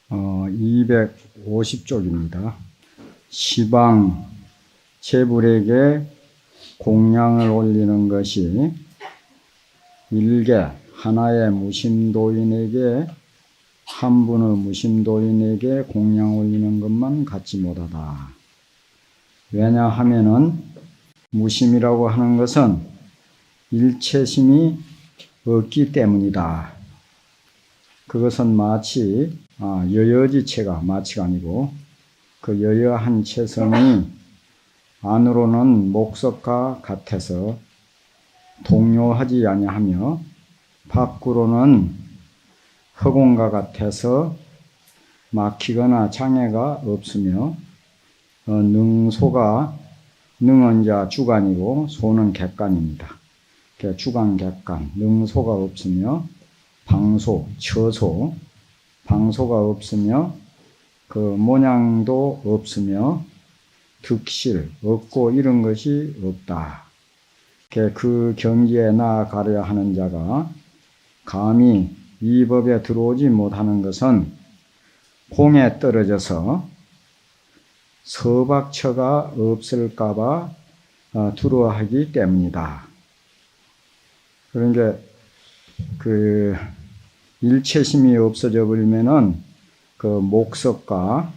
250쪽입니다. 시방 제불에게 공양을 올리는 것이 일개 하나의 무심도인에게 한 분의 무심도인에게 공양 올리는 것만 같지 못하다. 왜냐하면은 무심이라고 하는 것은 일체심이 없기 때문이다. 그것은 마치 여여지체가 마치가 아니고 그 여여한 체성이 안으로는 목석과 같아서 동요하지 아니하며 밖으로는 허공과 같아서 막히거나 장애가 없으며 능소가 능은 주관이고 소는 객관입니다. 주관 객관 능소가 없으며 방소 처소 방소가 없으며 그 모양도 없으며 득실 없고 이런 것이 없다. 그 경지에 나아가려 하는 자가 감히 이 법에 들어오지 못하는 것은 공에 떨어져서 서박처가 없을까봐 두려워하기 때문이다. 그러니까 그 일체심이 없어져 버리면은 그 목석과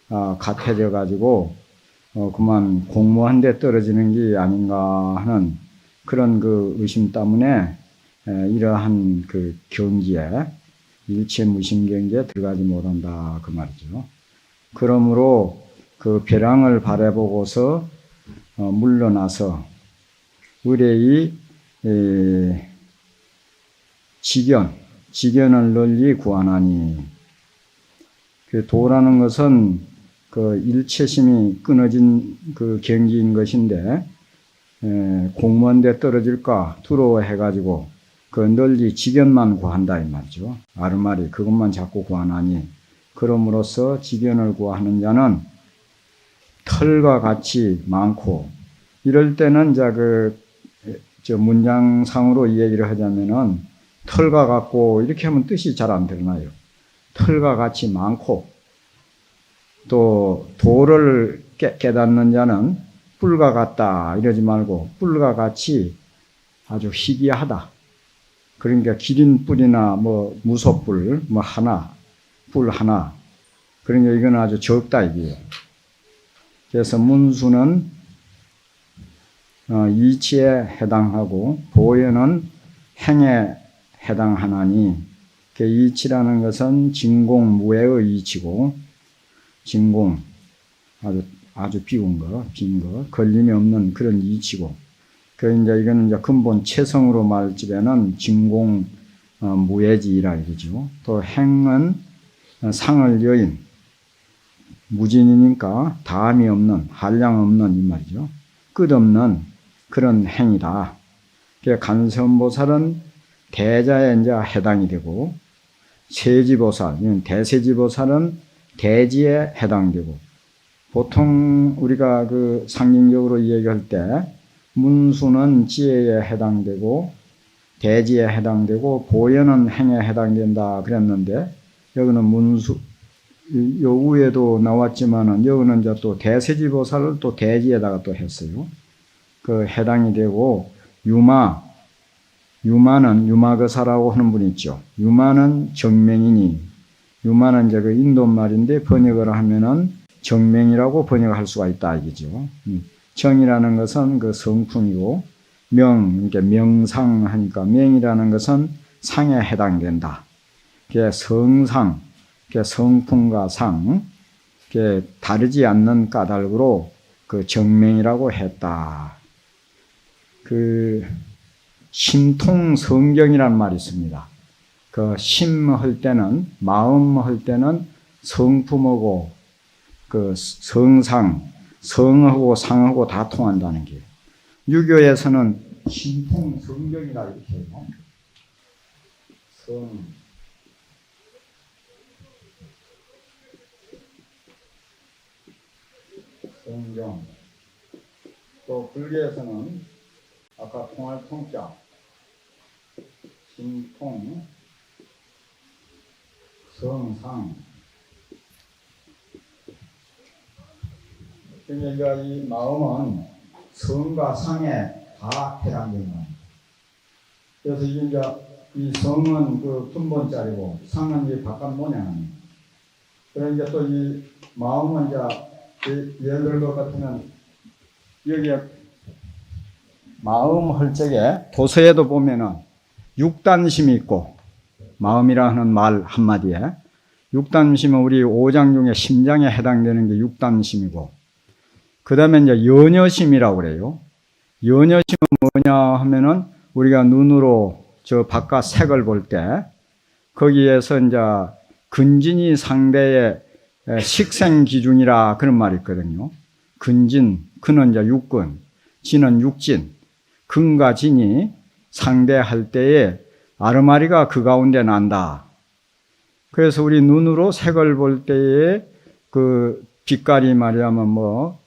같아져 가지고 그만 공무한 데 떨어지는 게 아닌가 하는 그런 그 의심 때문에 이러한 그 경지에 일체 무심 경지에 들어가지 못한다 그 말이죠. 그러므로 그 벼랑을 바라보고서 물러나서 의뢰의 지견을 널리 구하나니 그 도라는 것은 그 일체심이 끊어진 그 경지인 것인데 공무원 데 떨어질까 두려워해가지고 그 널리 지견만 구한다 이 말이죠. 아르마리 그것만 자꾸 구하나니 그럼으로써 지견을 구하는 자는 털과 같이 많고 이럴 때는 문장상으로 이 얘기를 하자면은 털과 같고 이렇게 하면 뜻이 잘 안 드러나요. 털과 같이 많고 또 도를 깨닫는 자는 뿔과 같다 이러지 말고 뿔과 같이 아주 희귀하다. 그러니까 기린 뿔이나 뭐 무소뿔 뭐 하나 뿔 하나 그러니까 이건 아주 적다 이게요. 그래서 문수는 이치에 해당하고 보현은 행에 해당하나니 그 이치라는 것은 진공무해의 이치고 진공 아주 비운 거, 빈 거, 걸림이 없는 그런 이치고 이거는 이제 근본 체성으로 말집에는 진공 무해지라 이러죠. 또 행은 상을 여인 무진이니까 다함이 없는 한량 없는 이 말이죠. 끝없는 그런 행이다. 간선보살은 대자에 이제 해당이 되고 세지보살, 대세지보살은 대지에 해당되고 보통 우리가 그 상징적으로 얘기할 때 문수는 지혜에 해당되고 대지에 해당되고 보현은 행에 해당된다 그랬는데 여기는 문수 요 위에도 나왔지만은 여기는 이제 또 대세지보살을 또 대지에다가 또 했어요. 그 해당이 되고 유마는 유마거사라고 하는 분 있죠. 유마는 정명이니 유마는 이제 그 인도 말인데 번역을 하면은 정명이라고 번역할 수가 있다 이거죠. 정이라는 것은 그 성품이고 그러니까 명상하니까 명이라는 것은 상에 해당된다. 그게 성상, 그게 성품과 상, 그게 다르지 않는 까닭으로 그 정명이라고 했다. 그 심통성경이라는 말이 있습니다. 그 심할 때는 마음 할 때는 성품하고 그 성상, 성하고 상하고 다 통한다는 게. 유교에서는 심통성경이라 이렇게 해요. 성경. 또 불교에서는 아까 통할 통자, 심통, 성상, 그러니까 이 마음은 성과 상에 다 해당된다. 그래서 이제 이 성은 그 근본자리고 상은 이 바깥 모양입니다. 그러니까 또 이 마음은 이제 예를 들 것 같으면 여기에 마음 할 적에 도서에도 보면은 육단심이 있고 마음이라 하는 말 한마디에 육단심은 우리 오장 중에 심장에 해당되는 게 육단심이고 그 다음에 이제 연여심이라고 그래요. 연여심은 뭐냐 하면은 우리가 눈으로 저 바깥 색을 볼 때 거기에서 이제 근진이 상대의 식생 기준이라 그런 말이 있거든요. 근진, 근은 이제 육근, 진은 육진, 근과 진이 상대할 때에 아르마리가 그 가운데 난다. 그래서 우리 눈으로 색을 볼 때에 그 빛깔이 말이야면 뭐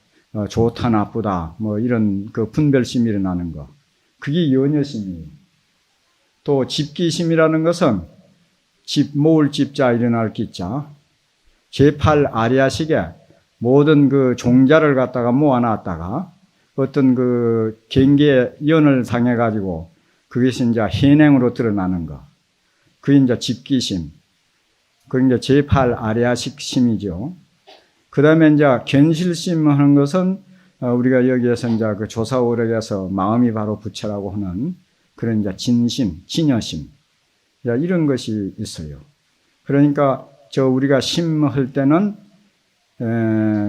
좋다 나쁘다 뭐 이런 그 분별심이 일어나는 거. 그게 연여심이에요. 또 집기심이라는 것은 집 모을 집자 일어날 기자 제8 아리아식에 모든 그 종자를 갖다가 모아놨다가 어떤 그 경계에 연을 상해 가지고 그것이 이제 현행으로 드러나는 거. 그게 이제 집기심. 그게 이제 제8 아리아식 심이죠. 그 다음에 이제 견실심 하는 것은 우리가 여기에서 이제 그 조사오력에서 마음이 바로 부처라고 하는 그런 이제 진심, 진여심. 이런 것이 있어요. 그러니까 우리가 심할 때는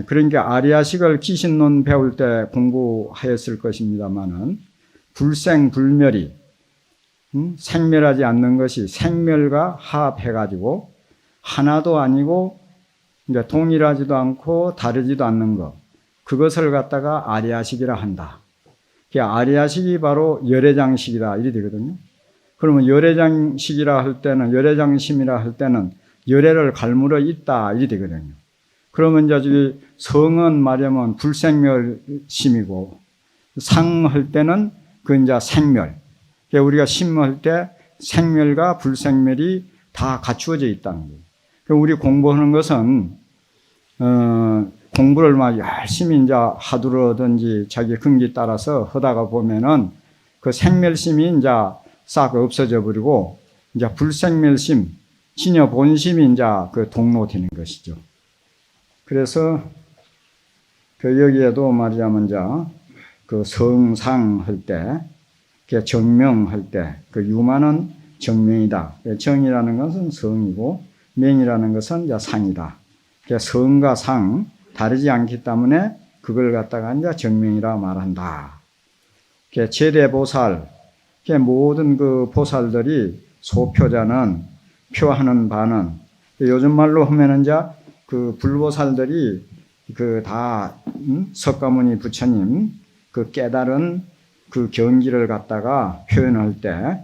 그러니까 아리아식을 기신론 배울 때 공부하였을 것입니다만은 불생불멸이 생멸하지 않는 것이 생멸과 합해가지고 하나도 아니고 이제 동일하지도 않고 다르지도 않는 것 그것을 갖다가 아리아식이라 한다. 아리아식이 바로 열애장식이다 이래 되거든요. 그러면 열애장식이라 할 때는 열애장심이라 할 때는 열애를 갈무려 있다 이래 되거든요. 그러면 이제 성은 말하면 불생멸심이고 상할 때는 그 이제 생멸. 우리가 심할 때 생멸과 불생멸이 다 갖추어져 있다는 거예요. 우리 공부하는 것은 공부를 막 열심히 이제 하두르든지 자기 근기 따라서 하다가 보면은 그 생멸심이 이제 싹 없어져 버리고 이제 불생멸심, 진여 본심이 이제 그 동로되는 것이죠. 그래서 그 여기에도 말하자면 이제 그 성상할 때, 정명할 때 그 유만은 정명이다. 정이라는 것은 성이고 명이라는 것은 이제 상이다. 성과 상 다르지 않기 때문에 그걸 갖다가 이제 정명이라 말한다. 제대보살, 모든 그 보살들이 소표자는 표하는 바는 요즘 말로 하면은 이제 그 불보살들이 그 다 석가모니 부처님 그 깨달은 그 경지를 갖다가 표현할 때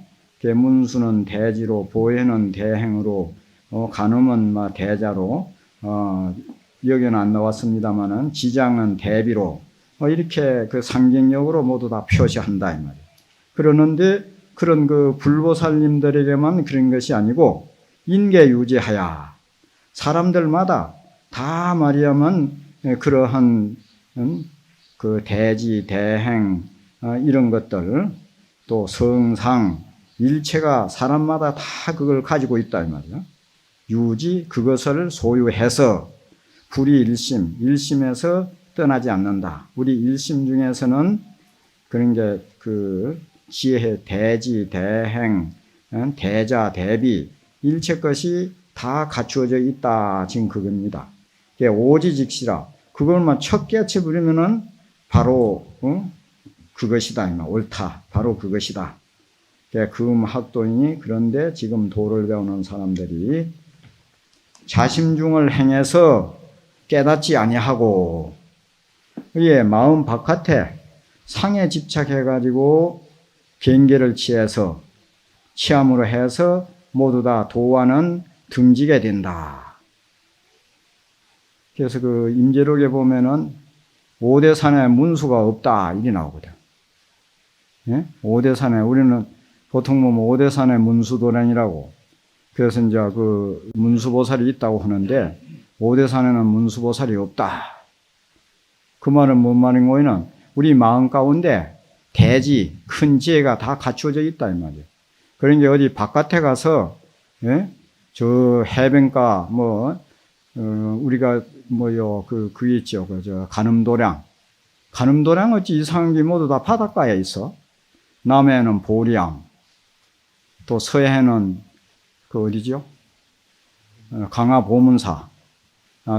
문수는 대지로 보혜는 대행으로 간음은 대자로 여기는 안 나왔습니다만은 지장은 대비로 이렇게 그 상징적으로 모두 다 표시한다 이 말이에요. 그러는데 그런 그 불보살님들에게만 그런 것이 아니고 인계유지하여 사람들마다 다 말이야면 그러한 그 대지 대행 이런 것들 또 성상 일체가 사람마다 다 그걸 가지고 있다 이 말이야. 유지 그것을 소유해서 불이 일심, 일심에서 떠나지 않는다. 우리 일심 중에서는 그런 게 그 지혜, 대지, 대행, 대자, 대비 일체 것이 다 갖추어져 있다. 지금 그겁니다. 오지직시라 그걸만 첫 깨쳐버리면은 바로 그것이다. 옳다. 바로 그것이다. 금학도이니 그런데 지금 도를 배우는 사람들이 자심중을 행해서 깨닫지 아니하고 마음 바깥에 상에 집착해가지고 경계를 취해서 취함으로 해서 모두 다 도와는 등지게 된다. 그래서 그 임재록에 보면은 5대 산에 문수가 없다 이게 나오거든. 예? 5대 산에 우리는 보통 보면 5대 산에 문수도량이라고 그래서 이제 그 문수보살이 있다고 하는데 5대 산에는 문수보살이 없다. 그 그 말은 뭔 말인 거이는 우리 마음 가운데 대지, 큰 지혜가 다 갖추어져 있다 이 말이에요. 그러니까 어디 바깥에 가서 예? 저 해변가 우리가 그 있죠. 가늠도량 어찌 이상한 게 모두 다 바닷가에 있어. 남해는 보리암, 또 서해는 어디죠? 강화 보문사,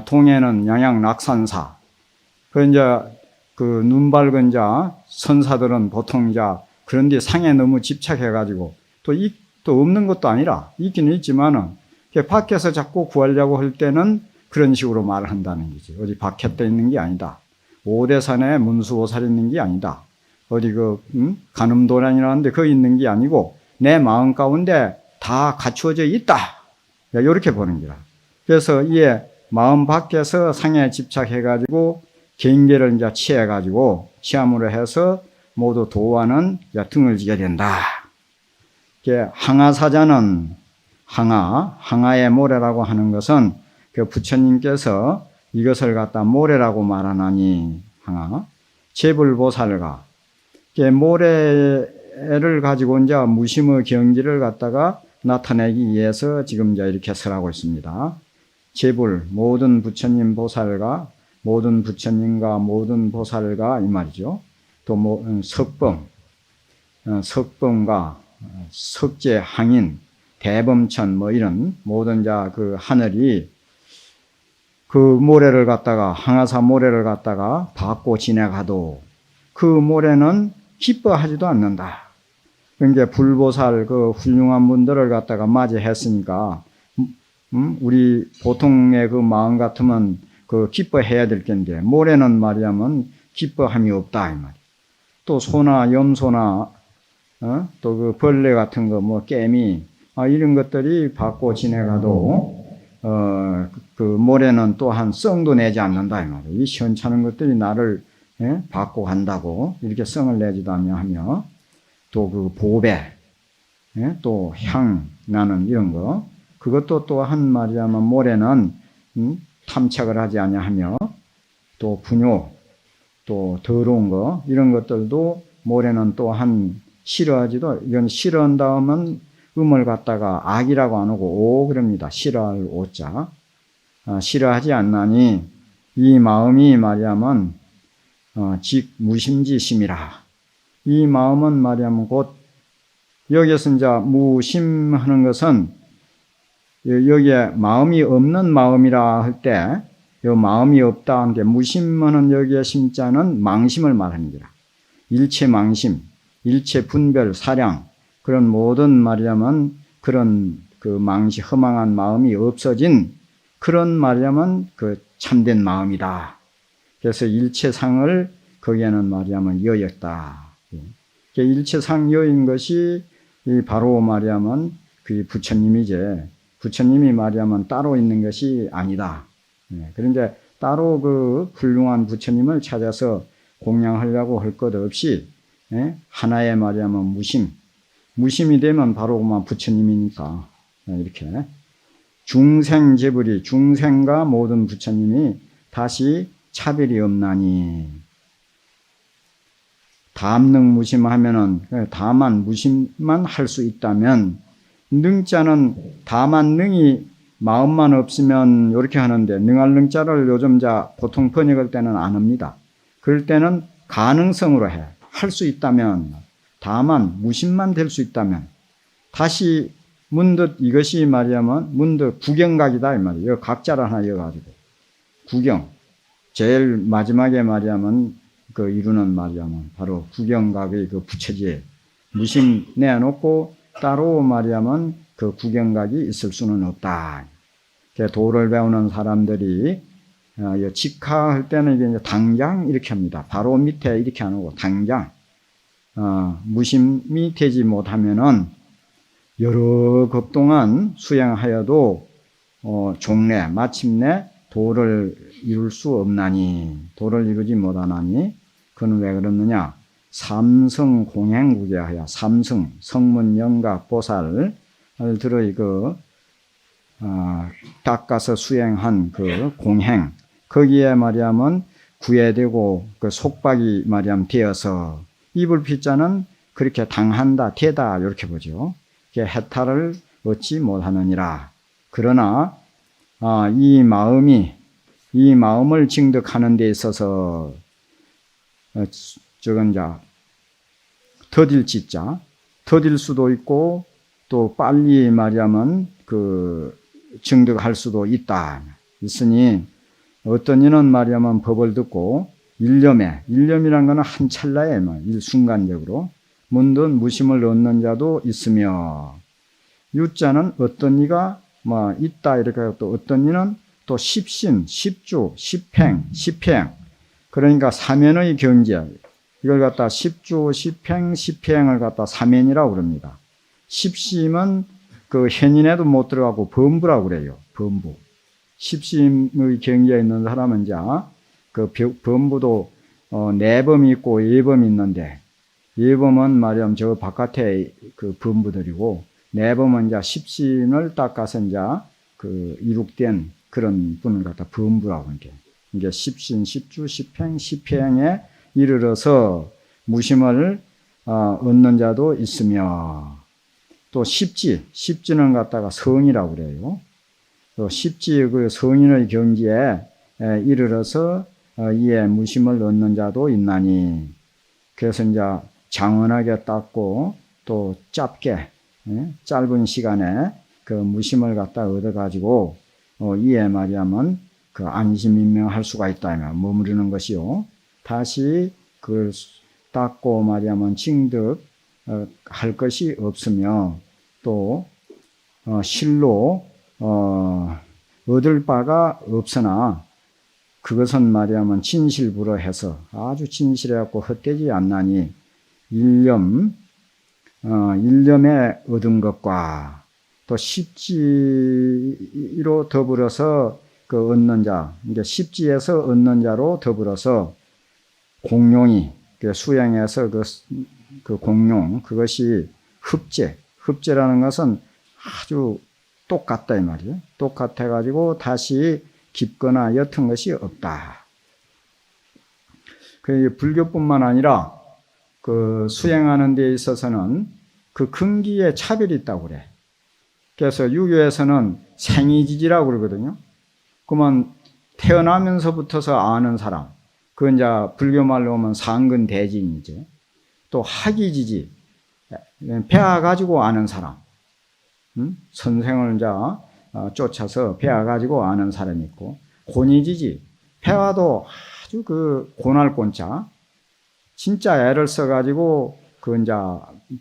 동해는 양양 낙산사. 눈 밝은 선사들은 보통 그런데 상에 너무 집착해가지고 또 없는 것도 아니라 있기는 있지만은 밖에서 자꾸 구하려고 할 때는 그런 식으로 말을 한다는 거지. 어디 밖에 있는 게 아니다. 오대산에 문수오살이 있는 게 아니다. 어디 가늠도량이라는데 거기 있는 게 아니고 내 마음 가운데 다 갖추어져 있다. 이렇게 보는 거라. 그래서 이에 마음 밖에서 상에 집착해가지고 경계를 취해가지고 시함으로 해서 모두 도와는 등을 지게 된다. 항아사자는 항아의 모래라고 하는 것은 부처님께서 이것을 갖다 모래라고 말하나니 항아 제불보살가 모래를 가지고 무심의 경지를 갖다가 나타내기 위해서 지금 이렇게 설하고 있습니다. 제불 모든 부처님 보살과 모든 부처님과 모든 보살과 이 말이죠. 또 석범과 석재 항인 대범천 이런 모든 그 하늘이 그 모래를 갖다가 항아사 모래를 갖다가 받고 지내가도 그 모래는 기뻐하지도 않는다. 그러니까 불보살 그 훌륭한 분들을 갖다가 맞이했으니까 우리 보통의 그 마음 같으면 기뻐해야 될 텐데 모래는 말이야면 기뻐함이 없다 이 말이야. 또 소나 염소나 또 그 벌레 같은 거 깨미 이런 것들이 받고 지내가도 그 모래는 또한 썽도 내지 않는다 이 말이야. 이 시원찮은 것들이 나를 받고 간다고 이렇게 썽을 내지도 않냐하며 또 그 보배 또 향 나는 이런 거 그것도 또한 말이야면 모래는 탐착을 하지 아니하며 또 분뇨 또 더러운 거 이런 것들도 모래는 또한 싫어하지도 이건 싫어한 다음은 음을 갖다가 악이라고 안 하고 오 그럽니다. 싫어할 오자 싫어하지 않나니 이 마음이 말이야면 직 무심지심이라 이 마음은 말이야면 곧 여기에서 무심하는 것은 여기에 마음이 없는 마음이라 할 때 이 마음이 없다 하는 게 무심하는 여기에 심자는 망심을 말하는 거라. 일체 망심, 일체 분별, 사량 그런 모든 말이야면 그런 그 망시 허망한 마음이 없어진 그런 말이야면 그 참된 마음이다. 그래서 일체상을 거기에는 말이야면 여였다. 일체상 여인 것이 바로 말이야면 그 부처님이제. 부처님이 말이야면 따로 있는 것이 아니다. 그런데 따로 그 훌륭한 부처님을 찾아서 공양하려고 할 것 없이 하나의 말이야면 무심이 되면 바로 그만 부처님이니까 이렇게 중생제불이 중생과 모든 부처님이 다시 차별이 없나니 담능무심하면은 다만 무심만 할 수 있다면 능자는 다만 능이 마음만 없으면 이렇게 하는데 능할 능자를 요즘 보통 번역할 때는 안 합니다. 그럴 때는 가능성으로 해. 할 수 있다면 다만 무심만 될 수 있다면 다시 문득 이것이 말이야면 문득 구경각이다 이 말이에요. 각자를 하나 이어가지고 구경 제일 마지막에 말이야면 그 이루는 말이야면 바로 구경각의 그 부처지에 무심 내놓고 따로 말이야면 그 구경각이 있을 수는 없다. 도를 배우는 사람들이 직화할 때는 이제 당장 이렇게 합니다. 바로 밑에 이렇게 안 하고 당장 무심이 되지 못하면은 여러 급 동안 수행하여도 종래 마침내 도를 이룰 수 없나니 도를 이루지 못하나니 그는 왜 그러느냐? 삼성 공행구제하여 삼성 성문 영각 보살을 들어 닦아서 수행한 그 공행 거기에 말이야면 구애되고 그 속박이 말이야 되어서 이불 피자는 그렇게 당한다 되다 이렇게 보죠. 해탈을 얻지 못하느니라. 그러나 이 마음을 징득하는 데 있어서 저건 자 더딜 짓자 더딜 수도 있고 또 빨리 말하면 그 증득할 수도 있으니 어떤 이는 말하면 법을 듣고 일념이란 것은 한 찰나에 일순간적으로 문득 무심을 얻는 자도 있으며 유자는 어떤 이가 있다 이렇게 하고 또 어떤 이는 또 십신, 십주, 십행 그러니까 사면의 경지야. 이걸 갖다 십주, 십행, 십행을 갖다 사면이라고 그럽니다. 십심은 그 현인에도 못 들어가고 범부라고 그래요. 범부. 십심의 경지에 있는 사람은 그 범부도 내범이 있고 예범이 있는데 예범은 말하면 저 바깥에 그 범부들이고 내범은 십신을 닦아서 그 이룩된 그런 분을 갖다 범부라고 하는 게 이게 십신, 십주, 십행, 십행에 이르러서 무심을 얻는 자도 있으며 또 십지는 갖다가 성이라고 그래요. 또 십지의 그 성인의 경지에 이르러서 이에 무심을 얻는 자도 있나니 그래서 장언하게 닦고 또 짧은 시간에 그 무심을 갖다 얻어가지고 이에 말하면 그 안심인명할 수가 있다 머무르는 것이요. 다시 그걸 닦고 말하면 징득 할 것이 없으며 또 실로 얻을 바가 없으나 그것은 말하면 진실불허해서 아주 진실해갖고 헛되지 않나니 일념에 얻은 것과 또 십지로 더불어서 그 얻는 자, 그러니까 십지에서 얻는 자로 더불어서 공용이 수행해서 그 공용 그것이 흡제라는 것은 아주 똑같다 이 말이에요. 똑같아 가지고 다시 깊거나 옅은 것이 없다. 그 불교뿐만 아니라 그 수행하는 데 있어서는 그 근기에 차별이 있다고 그래. 그래서 유교에서는 생이지지라고 그러거든요. 그러면 태어나면서부터서 아는 사람, 그건 불교 말로 하면 상근대진이죠. 또 학이지지, 배워 가지고 아는 사람, 선생을 쫓아서 배워 가지고 아는 사람이 있고, 곤이지지, 배워도 아주 그 고날꼰자, 진짜 애를 써 가지고 그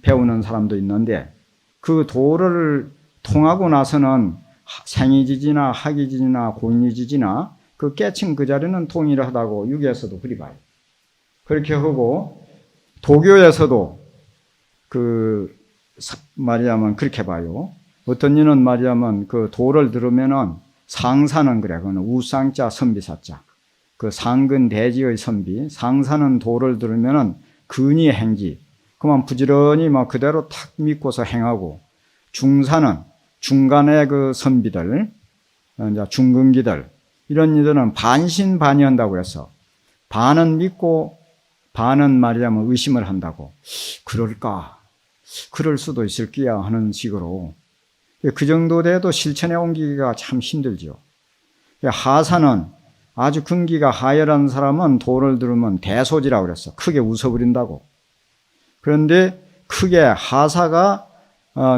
배우는 사람도 있는데 그 도를 통하고 나서는 생이지지나 학이지지나 곤이지지나 그 깨친 그 자리는 동일하다고 유교에서도 그리 봐요. 그렇게 하고 도교에서도 그 말하자면 그렇게 봐요. 어떤 이는 말하자면 그 도를 들으면은 상사는 그래. 그거는 우상자 선비사자. 그 상근대지의 선비. 상사는 도를 들으면은 근이 행지. 그만 부지런히 그대로 탁 믿고서 행하고 중사는 중간의 그 선비들, 중근기들 이런 이들은 반신반의한다고 해서 반은 믿고 반은 말하자면 의심을 한다고. 그럴까? 그럴 수도 있을 거야 하는 식으로. 그 정도 돼도 실천에 옮기기가 참 힘들죠. 하사는 아주 근기가 하열한 사람은 도를 들으면 대소지라고 그랬어. 크게 웃어버린다고. 그런데 크게 하사가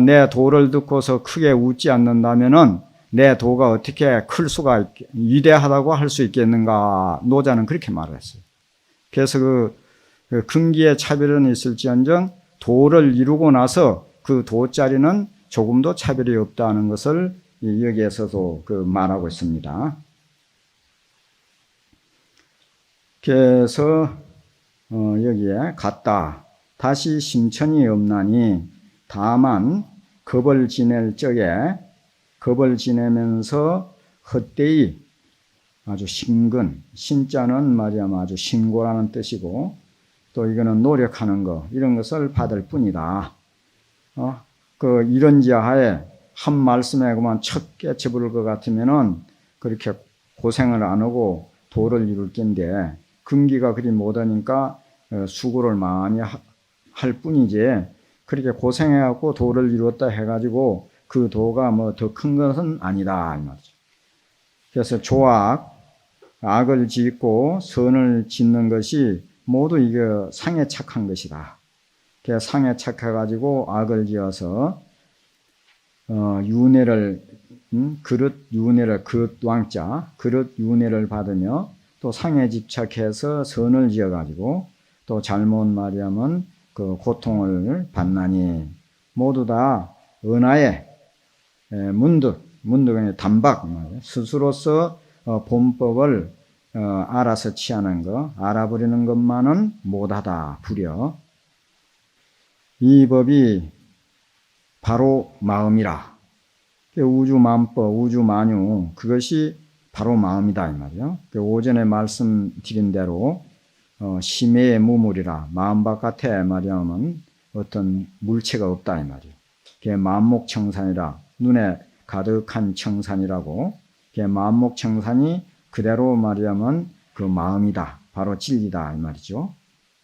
내 도를 듣고서 크게 웃지 않는다면은 내 도가 어떻게 클 수가 위대하다고 할 수 있겠는가? 노자는 그렇게 말을 했어요. 그래서 그 근기의 차별은 있을지언정 도를 이루고 나서 그 도자리는 조금도 차별이 없다는 것을 여기에서도 그 말하고 있습니다. 그래서 여기에 갔다. 다시 심천이 없나니 다만 겁을 지낼 적에 겁을 지내면서 헛되이 아주 신근, 신자는 말이야말로 아주 신고라는 뜻이고 또 이거는 노력하는 거 이런 것을 받을 뿐이다. 그 이런 지하에 한 말씀에 그만 척 깨쳐버릴 것 같으면은 그렇게 고생을 안 하고 도를 이룰 낀데 근기가 그리 못하니까 수고를 많이 할 뿐이지 그렇게 고생해갖고 도를 이루었다 해가지고 그 도가 뭐 더 큰 것은 아니다 이 말이죠. 그래서 조악, 악을 짓고 선을 짓는 것이 모두 이게 상에 착한 것이다. 상에 착해가지고 악을 지어서 윤회를 그릇 윤회를 그릇 왕자 그릇 윤회를 받으며 또 상에 집착해서 선을 지어가지고 또 잘못 말하면 그 고통을 받나니 모두 다 은하의 문득은 단박 스스로서 본법을 알아서 취하는 것 알아버리는 것만은 못하다 부려 이 법이 바로 마음이라 우주만법 우주만유 그것이 바로 마음이다 이 말이요. 오전에 말씀드린 대로 심해의 무물이라 마음 바깥에 말하면 어떤 물체가 없다 이 말이요. 그게 만목청산이라 눈에 가득한 청산이라고 그게 만목청산이 그대로 말하면 그 마음이다 바로 진리다 이 말이죠.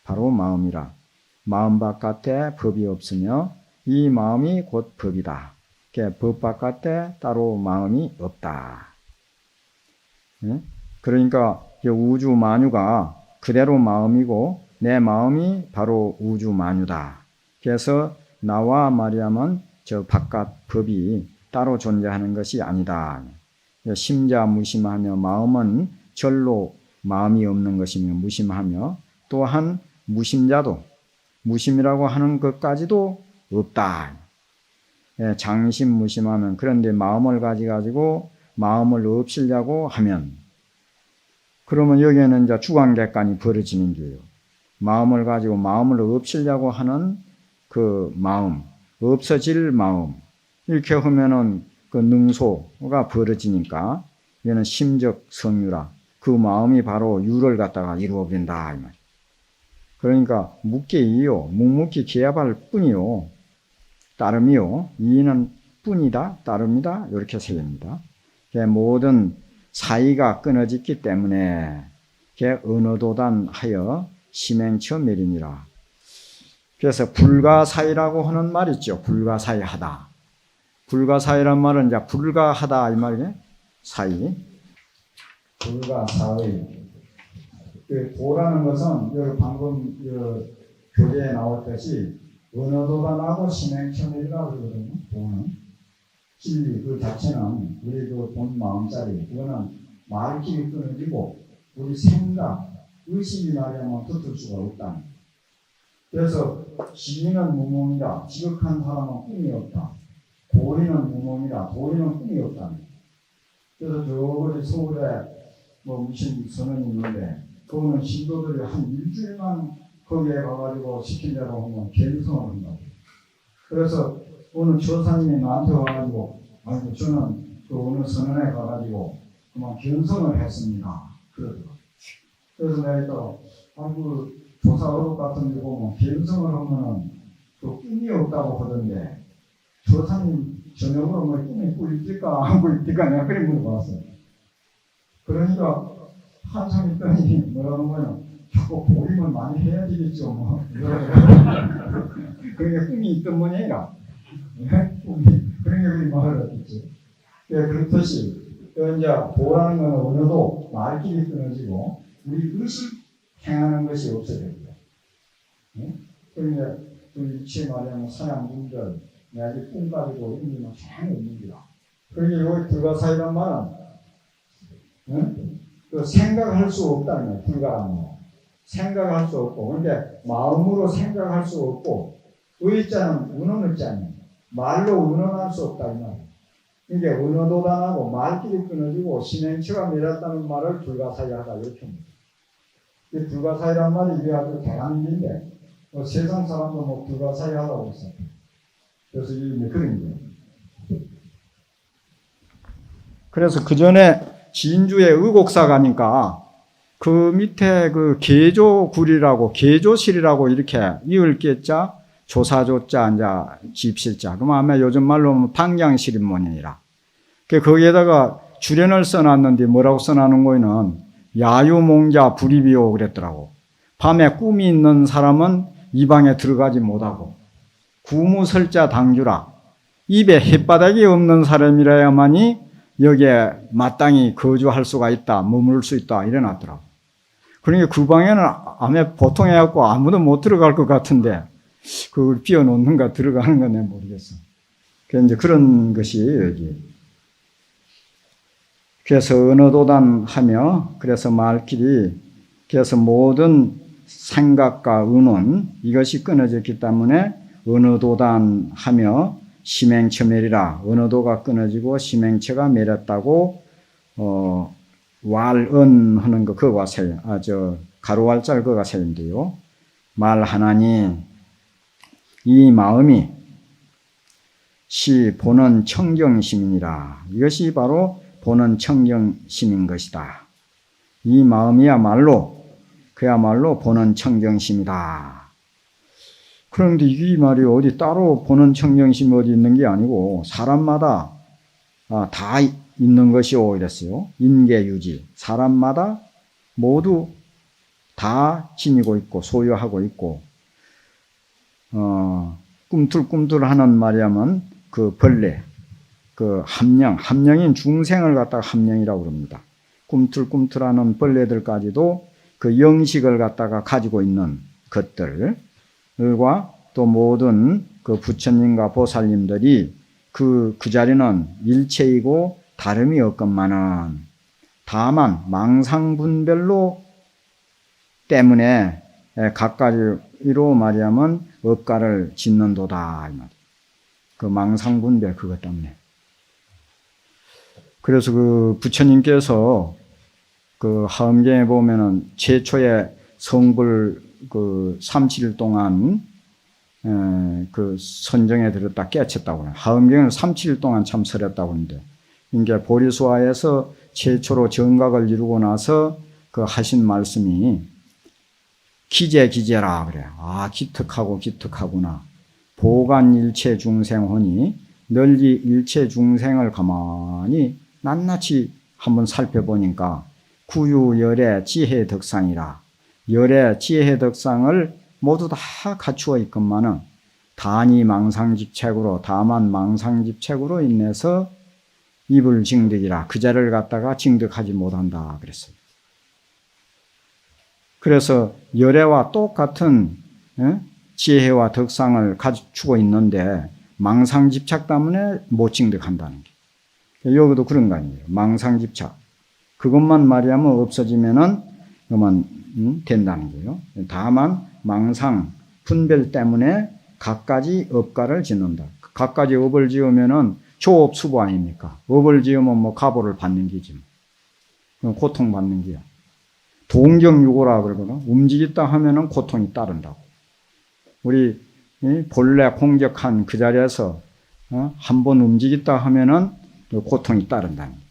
바로 마음이라 마음 바깥에 법이 없으며 이 마음이 곧 법이다. 법 바깥에 따로 마음이 없다. 그러니까 우주 만유가 그대로 마음이고 내 마음이 바로 우주 만유다. 그래서 나와 말하면 저 바깥 법이 따로 존재하는 것이 아니다. 심자 무심하며 마음은 절로 마음이 없는 것이며 무심하며 또한 무심자도 무심이라고 하는 것까지도 없다. 장심 무심하면 그런데 마음을 가지고 마음을 없애려고 하면 그러면 여기에는 이제 주관객관이 벌어지는 게요. 마음을 가지고 마음을 없애려고 하는 그 마음, 없어질 마음 이렇게 하면은 그 능소가 벌어지니까 이거는 심적 성유라 그 마음이 바로 유를 갖다가 이루어버린다 이 말. 그러니까 묵계이요 묵묵히 기합할 뿐이요 따름이요 이는 뿐이다 따름이다 이렇게 세웁니다. 모든 사이가 끊어졌기 때문에 언어도단하여 심행처멸이니라. 그래서 불가사의라고 하는 말 있죠. 불가사의하다. 불가사의란 말은 이제 불가하다 이 말이에요. 사의. 불가사의. 그 도라는 것은 여기 방금 교재에 나왔듯이 언어도단하고 심행처멸이라고 그러거든요. 도는. 진리 그 자체는 우리 그 본 마음자리 그거는 말길이 끊어지고 우리 생각, 의식이 말하면 붙을 수가 없다. 그래서 지인은 무몽이라 지극한 사람은 꿈이 없다. 도리는 무몽이라 도리는 꿈이 없다. 그래서 저번에 서울에 무슨 선언이 있는데 그거는 신도들이 한 일주일만 거기에 가가지고 시킨 대로 하면 견성을 한다고. 그래서 오늘 조사님이 나한테 와가지고 아이고 저는 그 어느 선언에 가가지고 그만 견성을 했습니다. 그러더라고요. 그래서 내가 또 아이고 조사 어록 같은 데 보면 견성을 하면은 그 꿈이 없다고 하던데 조사님 저녁으로 뭐 꿈이 꿀입니까 안 꿀입니까 내가 그래 물어봤어요. 그러니까 한참 있더니 뭐라는 거냐 자꾸 보림을 많이 해야 되겠죠 뭐 그게 꿈이 있던 모양이라 그런 게 우리 말을 했겠지. 그렇듯이 이제 도라는 것은 어느도 말길이 끊어지고 우리 의식 행하는 것이 없어집니다. 그러니까 우리 이치 말하면 사양분들 내가 꿈 가지고 있는 건 전혀 없는 거다. 그러니까 여기 불가사의란 말은 그 생각할 수 없다는 거예요. 불가라는 거. 생각할 수 없고 그러니까 마음으로 생각할 수 없고 의자는 운언의자는 말로 운언할 수 없다 이 말이에요. 이게 언어도단하고 말길이 끊어지고 심행처가 내렸다는 말을 불가사의하다 이렇게 합니다. 이 불가사의란 말이 이게 아주 대단한데 세상 사람도 불가사의하다고 했어요. 그래서 이게 그런 거예요. 그래서 그 전에 진주에 의곡사 가니까 그 밑에 그 계조굴이라고 계조실이라고 이렇게 이을께자 조사조자 이제 집실자 그럼 아마 요즘 말로 하면 방장실인문이라 거기에다가 주련을 써놨는데 뭐라고 써놨는 거는 야유몽자 불입이요 그랬더라고. 밤에 꿈이 있는 사람은 이 방에 들어가지 못하고 구무설자 당주라. 입에 햇바닥이 없는 사람이라야만이 여기에 마땅히 거주할 수가 있다. 머물 수 있다. 이래놨더라고. 그러니까 그 방에는 아마 보통 해갖고 아무도 못 들어갈 것 같은데 그걸 비워놓는가 들어가는 건 내가 모르겠어. 그래서 이제 그런 것이 여기. 그래서 언어도단하며 그래서 말길이 그래서 모든 생각과 의논 이것이 끊어졌기 때문에 언어도단하며 심행처 멸이라. 언어도가 끊어지고 심행처가 멸했다고 왈언 하는 거 그거가 세. 가로왈자를 그거가 세인데요. 말하나니 이 마음이 시 보는 청정심이니라. 이것이 바로 보는 청정심인 것이다. 이 마음이야말로 그야말로 보는 청정심이다. 그런데 이 말이 어디 따로 보는 청정심이 어디 있는 게 아니고 사람마다 다 있는 것이오 이랬어요. 인계유지. 사람마다 모두 다 지니고 있고 소유하고 있고 꿈틀꿈틀하는 말이야면 그 벌레, 그 함령인 중생을 갖다가 함령이라고 그럽니다. 꿈틀꿈틀하는 벌레들까지도 그 영식을 갖다가 가지고 있는 것들과 또 모든 그 부처님과 보살님들이 그 자리는 일체이고 다름이 없건만은 다만 망상분별로 때문에 각가지로 말하면 업가를 짓는도다. 그 망상분별 그것 때문에. 그래서 그 부처님께서 그 하엄경에 보면은 최초의 성불 그 37일 동안 그 선정에 들었다 깨쳤다고 해요. 하엄경은 37일 동안 참 설했다고 하는데 이게 보리수화에서 최초로 정각을 이루고 나서 그 하신 말씀이 기제라 그래요. 기특하구나. 보간 일체 중생하니 널리 일체 중생을 가만히 낱낱이 한번 살펴보니까 구유열의 지혜 덕상이라. 열의 지혜 덕상을 모두 다 갖추어 있건만은 다만 망상집착으로 인해서 입을 징득이라. 그 자를 갖다가 징득하지 못한다 그랬어요. 그래서 열애와 똑같은 지혜와 덕상을 갖추고 있는데 망상집착 때문에 못 징득한다는 게. 여기도 그런 거 아니에요. 망상집착. 그것만 말하면 없어지면은 그만 된다는 거예요. 다만 망상 분별 때문에 갖가지 업가를 짓는다. 갖가지 업을 지으면은 조업수보 아닙니까? 업을 지으면 뭐 가보를 받는 기지. 고통 받는 기야. 동정유고라 그러거든. 움직였다 하면은 고통이 따른다고. 우리 본래 공적한 그 자리에서 한번 움직였다 하면은 고통이 따른다는 거예요.